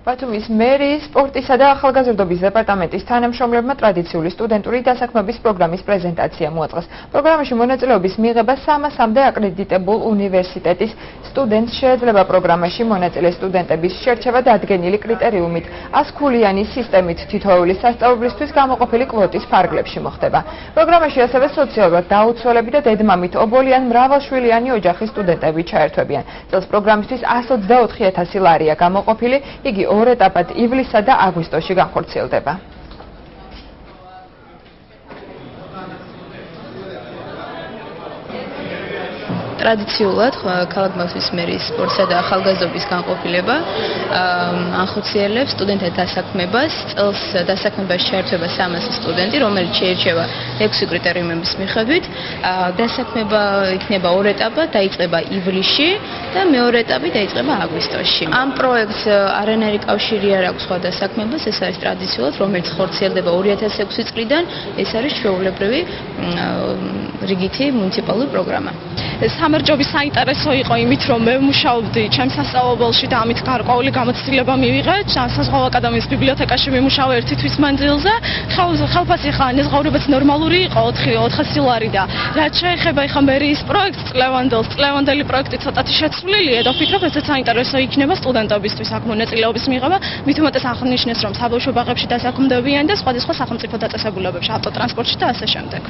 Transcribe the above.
ბათუმის მერიის სპორტისა და ახალგაზრდობის დეპარტამენტის თანამშრომლებმა ტრადიციული სტუდენტური დასაქმების პროგრამის პრეზენტაცია მოაწყეს. პროგრამაში მონაწილეობის მიღება 300-მდე აკრედიტებულ უნივერსიტეტის სტუდენტს შეეძლება. პროგრამაში მონაწილე სტუდენტების შერჩევა დადგენილი კრიტერიუმით 100 ქულიანი სისტემით თითოეული სასწავლებლისთვის გამოყოფილი კვოტის ფარგლებში მოხდება. პროგრამაში ასევე სოციალურად დაუცველები და დედმამით ობოლი ან მრავალშვილიანი ოჯახის სტუდენტები ჩაერთვებიან. წელს პროგრამისთვის 124,000 ლარია გამოყოფილი, იგი ორ ეტაპად ივლისსა და აგვისტოში განხორციელდება. ტრადიციულად ქალაქ ბათუმის მერიის სპორტსა და ახალგაზრდობის განყოფილება ახორციელებს სტუდენტთა დასაქმებას. წელს დასაქმებაში ჩაერთვება 300 სტუდენტი, რომელიც შეირჩევა 6 კრიტერიუმების მიხედვით. დასაქმება იქნება ორ ეტაპად, დაიწყება ივლისში და მეორე ეტაპი დაიწყება აგვისტოში. ამ პროექტს არანაირი კავშირი არ აქვს სხვა დასაქმებას, ეს არის ტრადიციულად, რომელიც ხორციელდება 2006 წლიდან, ეს არის ჩვეულებრივი რიგითი მუნიციპალური პროგრამა. სამარჯვების საინტერესო იყო იმით, რომ მე ვმუშაობდი ჩემს სასწავლებელში და ამით გარკვეული გამოცდილება მივიღე. საზღვაო აკადემიის ბიბლიოთეკაში ვიმუშავე 1 თვის მანძილზე. ხელფასი ხა ნეზღაურებაც ნორმალური იყო 400 ლარი და რაც შეეხება ხა მერიის პროექტს წლევანდელი პროექტი ცოტათი შეცვლილია და ვფიქრობ, ესეც საინტერესო იქნება სტუდენტებისთვის აქ მონაწილეობის მიღება. მით უმეტეს აღნიშნეს, რომ საბავშვო ბაღებში დასაქმდებიან და სხვადასხვა სახელმწიფო დაწესებულებებში, ავტოტრანსპორტში და ასე შემდეგ.